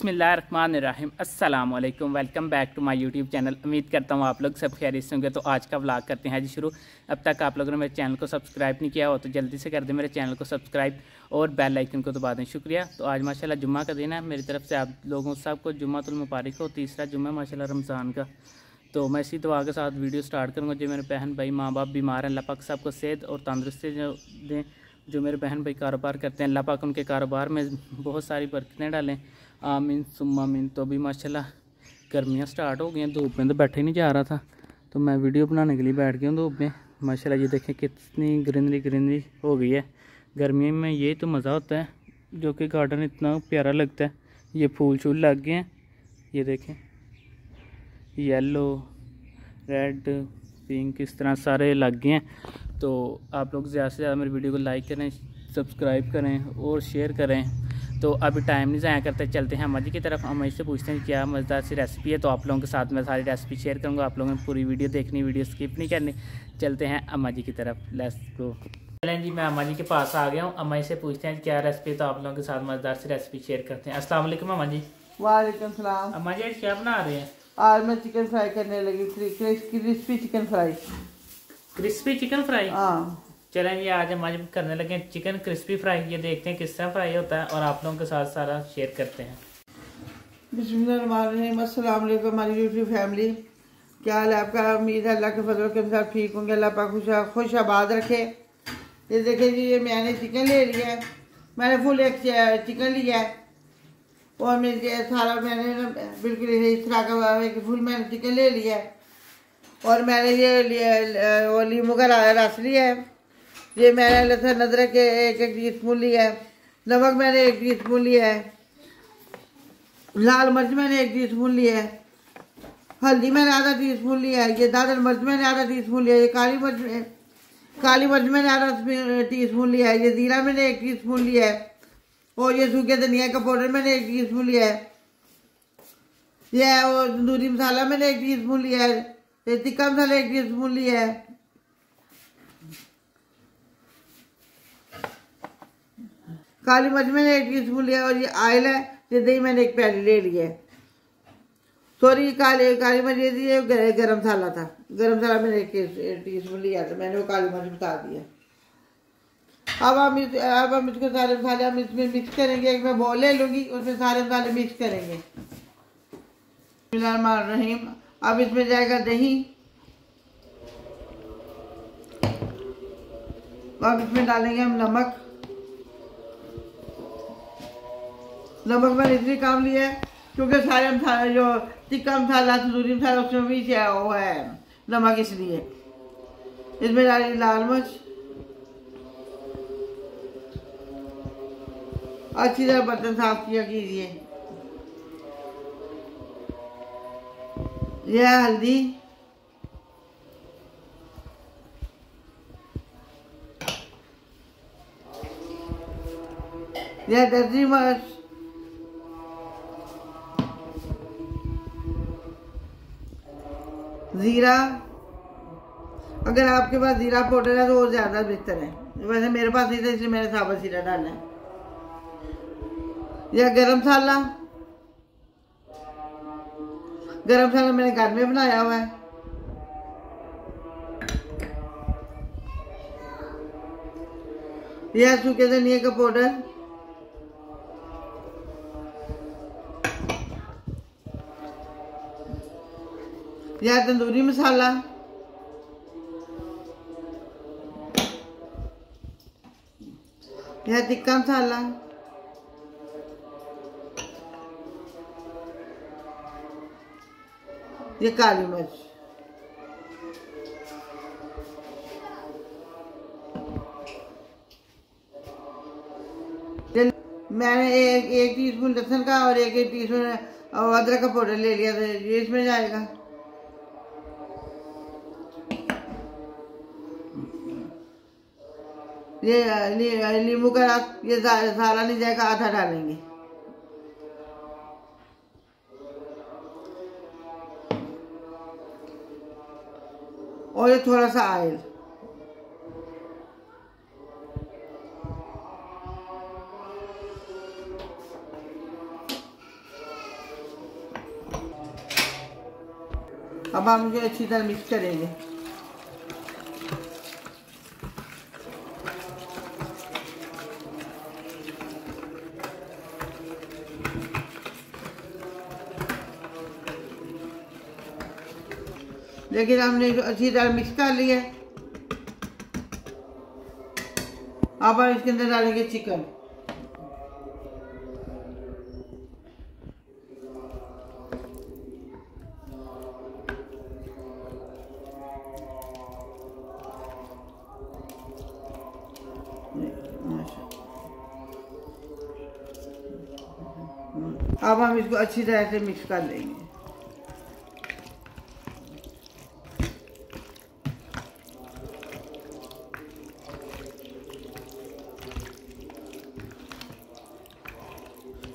बिस्मिल्लाहिर्रहमानिर्रहीम अस्सलाम वालेकुम। Welcome back to my YouTube channel. उम्मीद करता हूँ आप लोग सब खैरियत से होंगे। तो आज का व्लॉग करते हैं जी शुरू। अब तक आप लोगों ने मेरे चैनल को सब्सक्राइब नहीं किया हो तो जल्दी से कर दें मेरे चैनल को सब्सक्राइब और बेल आइकन को दबा दें। शुक्रिया। तो आज माशाल्लाह जुम्मा का दिन है, मेरी तरफ से आप लोगों सबको जुम्मतुल मुबारक हो। तीसरा जुम्मा माशाल्लाह रमज़ान का। तो मैं इसी दुआ के साथ वीडियो स्टार्ट करूँगा। जो मेरे बहन भाई माँ बाप बीमार हैं, अल्लाह पाक सबको सेहत और तंदुरुस्ती दें। जो मेरे बहन भाई कारोबार करते हैं, अल्लाह पाक उनके कारोबार में बहुत सारी बरकतें डालें। आमीन सुम्मा आमीन। तो अभी माशाल्लाह गर्मियाँ स्टार्ट हो गई हैं, धूप में तो बैठे नहीं जा रहा था, तो मैं वीडियो बनाने के लिए बैठ गया हूँ धूप में। माशाल्लाह ये देखें कितनी ग्रीनरी हो गई है। गर्मियों में ये तो मज़ा होता है, जो कि गार्डन इतना प्यारा लगता है। ये फूल शूल लग गए हैं, ये देखें येलो रेड पिंक इस तरह सारे लग गए हैं। तो आप लोग ज़्यादा से ज़्यादा मेरी वीडियो को लाइक करें, सब्सक्राइब करें और शेयर करें। तो अभी टाइम नहीं ज़ाया करते, चलते हैं अम्मा जी की तरफ। अम्मा जी से पूछते हैं क्या मज़ेदार सी रेसिपी है। तो आप लोगों के साथ मैं सारी रेसिपी शेयर करूँगा। आप लोगों ने पूरी वीडियो देखनी, वीडियो स्किप नहीं करनी। चलते हैं अम्मा जी की तरफ, लेट्स गो। चलें जी, मैं अम्मा जी के पास आ गया हूँ। अम्मा जी से पूछते हैं क्या रेसिपी, तो आप लोगों के साथ मज़ेदार सी रेसिपी शेयर करते हैं। अस्सलाम वालेकुम अम्मा जी। वालेकुम सलाम। अम्मा जी क्या बना रहे हैं? आज मैं चिकन फ्राई करने लगी, crispy chicken fry. Crispy chicken fry? हाँ चलें ये आज हम करने लगे चिकन क्रिस्पी फ्राई। ये देखते हैं किस तरह फ्राई होता है और आप लोगों के साथ सारा शेयर करते हैं। बिस्मिल्लाहिर्रहमानिर्रहीम। अस्सलाम वालेकुम हमारी यूट्यूब फैमिली, क्या हाल है आपका? उम्मीद है अल्लाह के फजल के साथ ठीक होंगे। अल्लाह पाक खुश आबाद रखे। ये देखिए जी, ये मैंने चिकन ले लिया है। मैंने फुल एक चिकन लिया है और मेरे सारा मैंने बिल्कुल इस तरह का एक फुल मैंने चिकन ले लिया है। और मैंने ये वो लीमू का रस लिया है। ये मैंने लहसुन अदरक के एक टीस्पून लिया है। नमक मैंने 1 टीस्पून लिया है। लाल मिर्च मैंने 1 टीस्पून लिया है। हल्दी मैंने आधा टीस्पून लिया है। ये दादर मिर्च मैंने आधा टीस्पून लिया है। ये काली मिर्च मैंने आधा टीस्पून लिया है। ये जीरा मैंने 1 टीस्पून लिया है। और ये सूखे धनिया का पाउडर मैंने 1 टीस्पून लिया है। यह और तंदूरी मसाला मैंने 1 टीस्पून लिया है। ये तिक्का मसाला 1 टीस्पून लिया है। काली मिर्च मैंने 1 टीस्पून लिया। और ये ऑयल है, ये दही मैंने 1 प्याली ले लिया है। सॉरी, काली मिर्च ये गरम मसाला था। गरम मसाला मैंने 1 टीस्पून लिया था, मैंने वो काली मिर्च बता दिया। अब हम इसको सारे मसाले हम इसमें मिक्स करेंगे। एक मैं बॉल ले लूँगी, उसमें सारे मसाले मिक्स करेंगे। बिस्मिल्लाहिर्रहमानिर्रहीम। अब इसमें जाएगा दही। अब इसमें डालेंगे हम नमक। नमक मैंने इसलिए कम लिया है क्योंकि सारे मसाले जो टिक्का मसाला तंदूरी मसाला उसमें भी वो है नमक, इसलिए। इसमें डाली लाल मिर्च। अच्छी तरह बर्तन साफ किया कीजिए। यह हल्दी, यह दर्जी मिर्च, जीरा। अगर आपके पास जीरा पाउडर है तो वो ज़्यादा बेहतर है, वैसे मेरे पास नहीं था इसलिए मैंने साबुत जीरा डाला है। यह गरम मसाला मैंने घर में बनाया हुआ है। यह सूखे धनिया का पाउडर। यह तंदूरी मसाला। यह तिक्का मसाला। ये काली मिर्च। मैंने एक टीस्पून लहसुन का और एक टीस्पून अदरक का पाउडर ले लिया था, ये इसमें जाएगा। ये नींबू का रस, ये सारा नहीं जाएगा, आधा डालेंगे। और ये थोड़ा सा ऑयल। अब हम इसे अच्छी तरह मिक्स करेंगे। लेकिन हमने अच्छी तरह मिक्स कर लिया है। अब हम इसके अंदर डालेंगे चिकन। अब हम इसको अच्छी तरह से मिक्स कर लेंगे।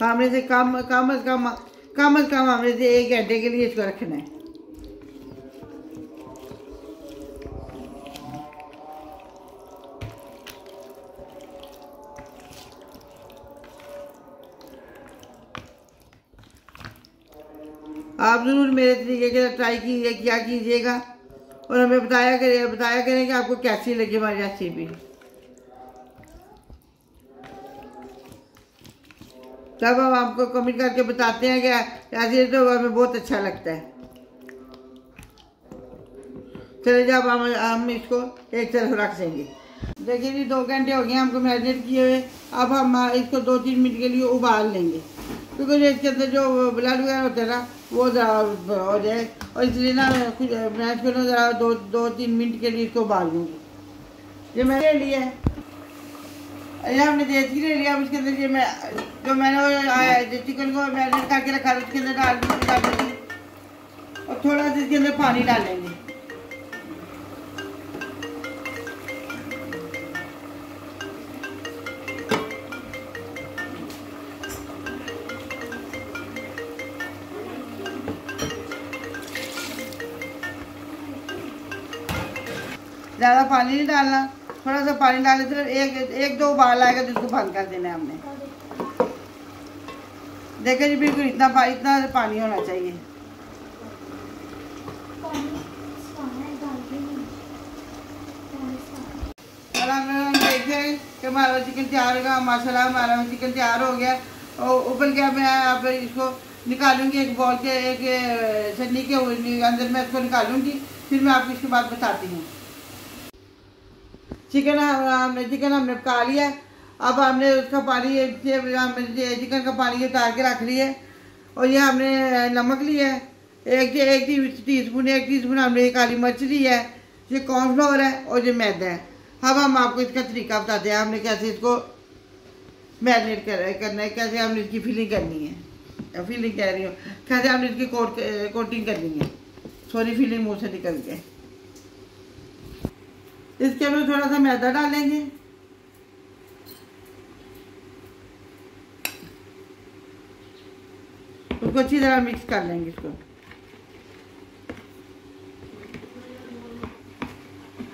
हमने से कम से कम हमने से 1 घंटे के लिए इसको रखना है। आप ज़रूर मेरे तरीके के ट्राई कीजिएगा और हमें बताया करें कि आपको कैसी लगी हमारी रेसिपी। तब हम आपको कमेंट करके बताते हैं कि ऐसे तो हमें बहुत अच्छा लगता है। चलिए जब हम इसको एक तरफ रख देंगे। देखिए जी 2 घंटे हो गए हमको मैरिनेट किए हुए। अब हम इसको 2-3 मिनट के लिए उबाल लेंगे, क्योंकि इसके अंदर जो ब्लड वगैरह होता है ना वो ज़रा हो जाए, और इसलिए ना मैं इसको ना ज़रा 2-3 मिनट के लिए इसको उबाल लूँगी। ये मैंने लिया है, ये हमने देसी ले लिया। अब इसके अंदर ये मैंने चिकन को मैरिनेट करके रखा था उसके अंदर डाल दूँगी और थोड़ा सा इसके अंदर पानी डालेंगे। ज़्यादा पानी नहीं डालना, थोड़ा सा पानी डाले, सिर्फ एक दो उबाल आएगा तो इसको बंद कर देना है हमने। देखिए जी बिल्कुल इतना पानी होना चाहिए। और हम देखें कि हमारा चिकन तैयार होगा। माशाल्लाह हमारा चिकन तैयार हो गया और ऊपर क्या मैं आप इसको निकालूंगी एक बॉल के एक छन्नी के अंदर मैं इसको निकालूंगी, फिर मैं आपको इसके बाद बताती हूँ। चिकन हमने पका लिया। अब हमने उसका पानी चिकन का पानी उतार के रख लिया और ये हमने नमक लिया है एक टीस्पून हमने काली मिर्च ली है, ये कॉर्नफ्लोर है और ये मैदा है। अब हम आपको इसका तरीका बताते हैं हमने कैसे इसको मैरिनेट करना है, कैसे हमने इसकी फिलिंग करनी है। फिलिंग कह रही हूँ, कैसे हमने इसकी कोटिंग करनी है। सॉरी फिलिंग मुँह से निकल गया। इसके अंदर थोड़ा सा मैदा डालेंगे, उसको अच्छी तरह मिक्स कर लेंगे इसको।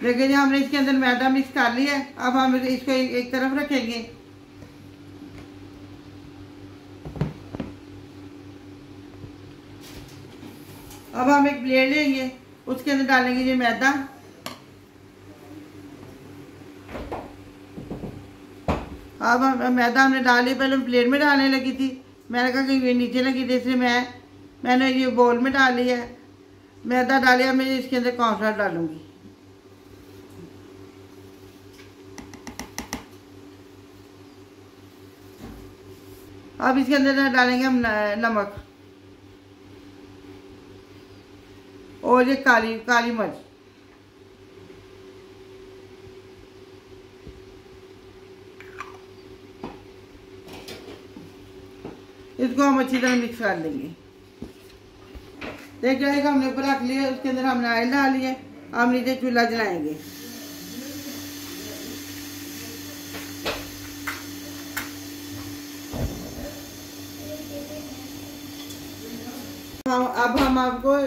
देखिए हमने इसके अंदर मैदा मिक्स कर लिया है। अब हम इसको एक तरफ रखेंगे। अब हम एक प्लेट लेंगे, उसके अंदर डालेंगे ये मैदा। अब मैदा हमने डाली, पहले प्लेट में डालने लगी थी, मैंने कहा कि ये नीचे लगी थी, इसलिए मैंने ये बोल में डाल लिया है। मैदा डालिया, मैं इसके अंदर कॉर्नफ्लोर डालूंगी। अब इसके अंदर डालेंगे हम नमक और ये काली मिर्च। इसको हम अच्छी तरह मिक्स कर देंगे। देख रहे हमने ऊपर रख लिया, उसके अंदर हमने ऑयल डाल लिया। हम नीचे चूल्हा जलाएंगे। अब हम आपको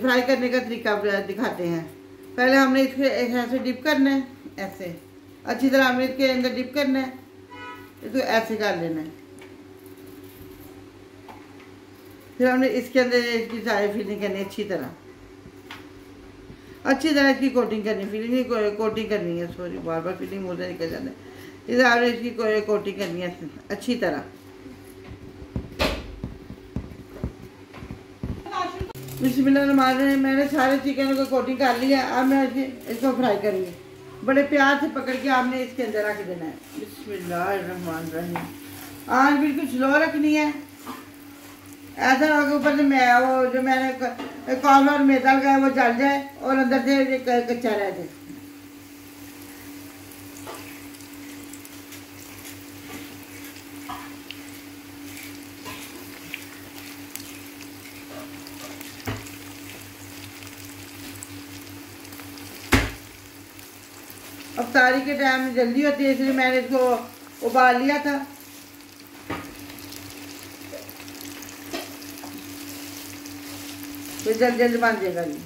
फ्राई करने का तरीका दिखाते हैं। पहले हमने इसको ऐसे डिप करना है, ऐसे अच्छी तरह हमने इसके अंदर डिप करना है। इसको ऐसे कर लेना है। फिर हमने इसके अंदर इसकी सारी फिलिंग करनी अच्छी तरह इसकी कोटिंग करनी, फिलिंग की कोटिंग करनी है। सॉरी, बार बार फिलिंग मुँह से निकल जाता है। इस आपने इसकी कोटिंग करनी है अच्छी तरह। बिस्मिल्लाहिर्रहमानिर्रहीम। मैंने सारे चिकन को कोटिंग कर लिया। अब मैं इसको फ्राई करूँगी। बड़े प्यार से पकड़ के आपने इसके अंदर रख देना है। बिस्मिल्लाहिर्रहमानिर्रहीम। आँच बिल्कुल स्लो रखनी है। ऐसा ना हो ऊपर से वो जो मैंने कॉर्नर मैदा लगाया वो जल जाए और अंदर से कच्चा रह जाए। अफ्तारी के टाइम में जल्दी होती है, इसलिए मैंने इसको उबाल लिया था। फिर जल्दी जल्दी बन जाएगा ये।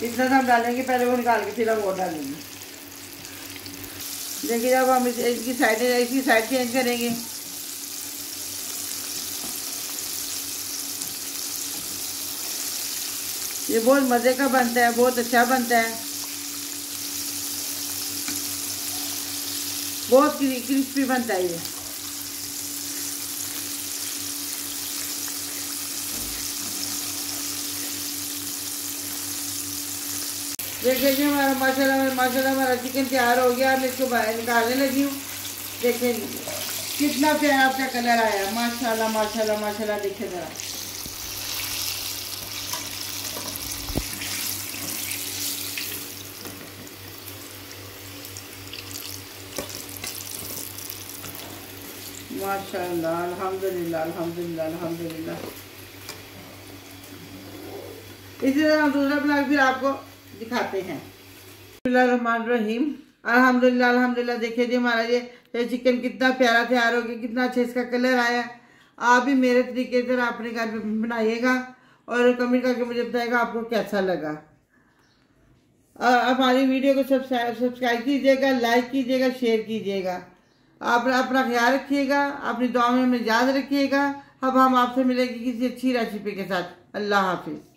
इतना हम डालेंगे, पहले वो निकाल के फिर हम और डालेंगे। देखिए जब हम इसकी साइड चेंज करेंगे। ये बहुत मज़े का बनता है, बहुत अच्छा बनता है, बहुत क्रिस्पी बनता है ये। देखिए जी हमारा माशाल्लाह हमारा चिकन तैयार हो गया। मैं इसको बाहर निकालने लगी हूँ। देखिए कितना प्यारा अपना कलर आया। माशाल्लाह माशाल्लाह माशाल्लाह। देखिए ज़रा माशाल्लाह। अल्हम्दुलिल्लाह अल्हम्दुलिल्लाह अल्हम्दुलिल्लाह। इसी तरह हम दूसरा बना फिर आपको दिखाते हैं। बिस्मिल्लाहिर्रहमानिर्रहीम। अल्हम्दुलिल्लाह अल्हम्दुलिल्लाह। देखिए जी हमारा ये चिकन कितना प्यारा तैयार हो गया, कितना अच्छा इसका कलर आया। आप भी मेरे तरीके से अपने घर पे बनाइएगा और कमेंट करके मुझे बताइएगा आपको कैसा लगा। हमारी वीडियो को सब्सक्राइब कीजिएगा, लाइक कीजिएगा, शेयर कीजिएगा। आप अपना ख्याल रखिएगा, अपनी दुआ में हमें याद रखिएगा। अब हम आपसे मिलेंगे किसी अच्छी रेसिपी के साथ। अल्लाह हाफिज़।